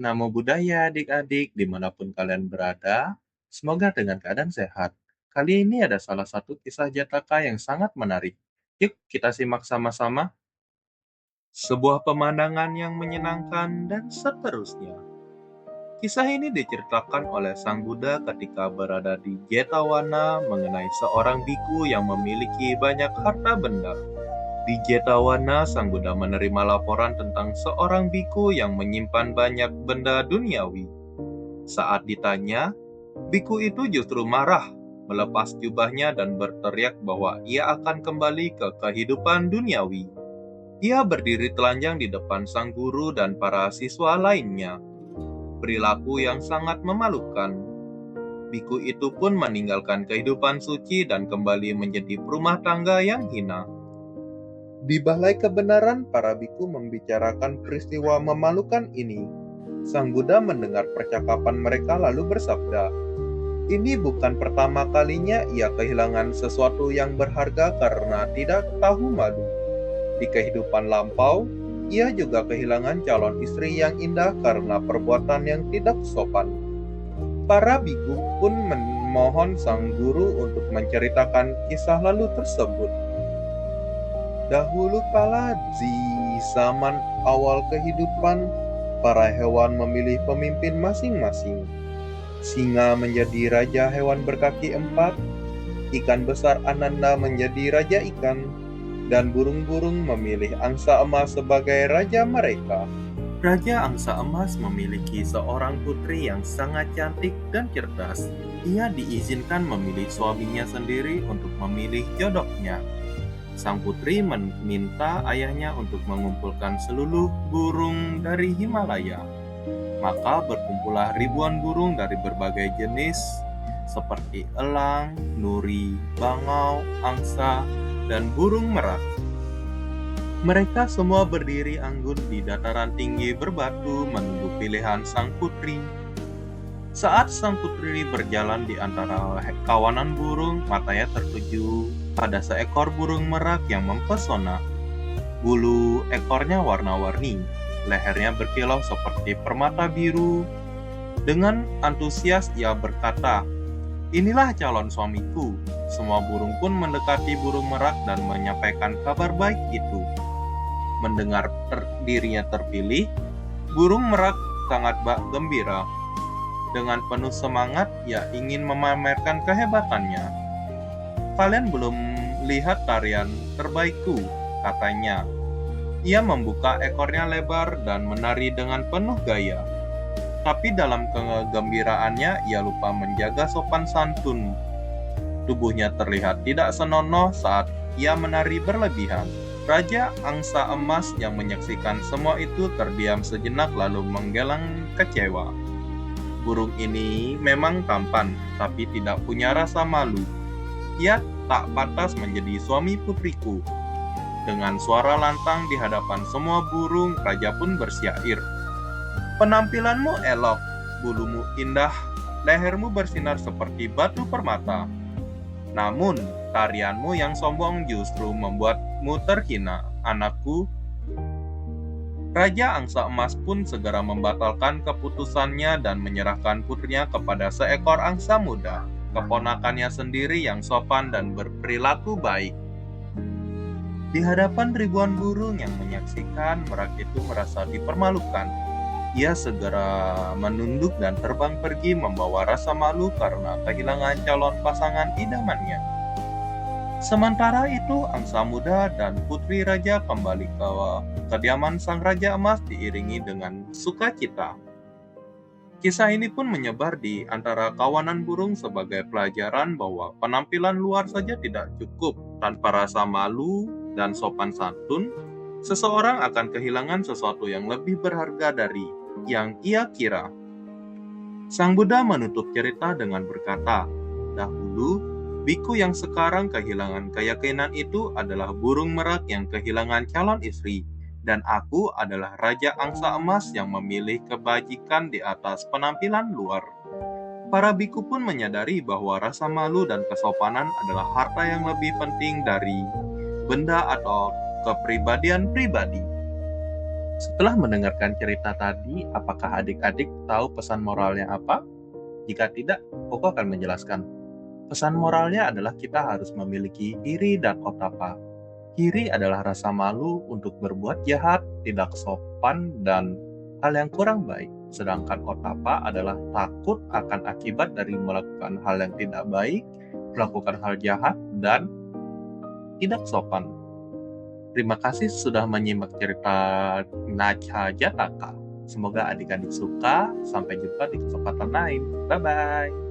Namo Buddhaya adik-adik dimanapun kalian berada, semoga dengan keadaan sehat. Kali ini ada salah satu kisah Jataka yang sangat menarik. Yuk kita simak sama-sama. Sebuah pemandangan yang menyenangkan dan seterusnya. Kisah ini diceritakan oleh Sang Buddha ketika berada di Jetavana mengenai seorang biku yang memiliki banyak harta benda. Di Jetavana, Sang Buddha menerima laporan tentang seorang biku yang menyimpan banyak benda duniawi. Saat ditanya, biku itu justru marah, melepas jubahnya dan berteriak bahwa ia akan kembali ke kehidupan duniawi. Ia berdiri telanjang di depan sang guru dan para siswa lainnya. Perilaku yang sangat memalukan. Biku itu pun meninggalkan kehidupan suci dan kembali menjadi perumah tangga yang hina. Di Balai Kebenaran, para biku membicarakan peristiwa memalukan ini. Sang Buddha mendengar percakapan mereka lalu bersabda, "Ini bukan pertama kalinya ia kehilangan sesuatu yang berharga karena tidak tahu malu. Di kehidupan lampau, ia juga kehilangan calon istri yang indah karena perbuatan yang tidak sopan." Para biku pun memohon sang guru untuk menceritakan kisah lalu tersebut. Dahulu kala di zaman awal kehidupan, para hewan memilih pemimpin masing-masing. Singa menjadi raja hewan berkaki 4, ikan besar Ananda menjadi raja ikan, dan burung-burung memilih angsa emas sebagai raja mereka. Raja angsa emas memiliki seorang putri yang sangat cantik dan cerdas. Ia diizinkan memilih suaminya sendiri untuk memilih jodohnya. Sang putri meminta ayahnya untuk mengumpulkan seluruh burung dari Himalaya. Maka berkumpullah ribuan burung dari berbagai jenis seperti elang, nuri, bangau, angsa, dan burung merak. Mereka semua berdiri anggun di dataran tinggi berbatu menunggu pilihan sang putri. Saat sang putri berjalan di antara kawanan burung, matanya tertuju pada seekor burung merak yang mempesona. Bulu ekornya warna-warni, lehernya berkilau seperti permata biru. Dengan antusias ia berkata, "Inilah calon suamiku." Semua burung pun mendekati burung merak dan menyampaikan kabar baik itu. Mendengar dirinya terpilih, burung merak sangat gembira. Dengan penuh semangat, ia ingin memamerkan kehebatannya. "Kalian belum lihat tarian terbaikku," katanya. Ia membuka ekornya lebar dan menari dengan penuh gaya. Tapi dalam kegembiraannya, ia lupa menjaga sopan santun. Tubuhnya terlihat tidak senonoh saat ia menari berlebihan. Raja angsa emas yang menyaksikan semua itu terdiam sejenak lalu menggeleng kecewa. Burung ini memang tampan, tapi tidak punya rasa malu. Ia tak pantas menjadi suami putriku. Dengan suara lantang di hadapan semua burung, raja pun bersyair. "Penampilanmu elok, bulumu indah, lehermu bersinar seperti batu permata. Namun, tarianmu yang sombong justru membuatmu terhina, anakku." Raja angsa emas pun segera membatalkan keputusannya dan menyerahkan putrinya kepada seekor angsa muda, keponakannya sendiri yang sopan dan berperilaku baik. Di hadapan ribuan burung yang menyaksikan, merak itu merasa dipermalukan. Ia segera menunduk dan terbang pergi membawa rasa malu karena kehilangan calon pasangan idamannya. Sementara itu, angsa muda dan putri raja kembali ke kediaman sang raja emas diiringi dengan sukacita. Kisah ini pun menyebar di antara kawanan burung sebagai pelajaran bahwa penampilan luar saja tidak cukup. Tanpa rasa malu dan sopan santun, seseorang akan kehilangan sesuatu yang lebih berharga dari yang ia kira. Sang Buddha menutup cerita dengan berkata, "Dahulu, biku yang sekarang kehilangan keyakinan itu adalah burung merak yang kehilangan calon istri, dan aku adalah raja angsa emas yang memilih kebajikan di atas penampilan luar." Para biku pun menyadari bahwa rasa malu dan kesopanan adalah harta yang lebih penting dari benda atau kepribadian pribadi. Setelah mendengarkan cerita tadi, apakah adik-adik tahu pesan moralnya apa? Jika tidak, Koko akan menjelaskan. Pesan moralnya adalah kita harus memiliki iri dan otapa. Iri adalah rasa malu untuk berbuat jahat, tidak sopan, dan hal yang kurang baik. Sedangkan otapa adalah takut akan akibat dari melakukan hal yang tidak baik, melakukan hal jahat, dan tidak sopan. Terima kasih sudah menyimak cerita Nacha Jataka. Semoga adik-adik suka. Sampai jumpa di kesempatan lain. Bye-bye.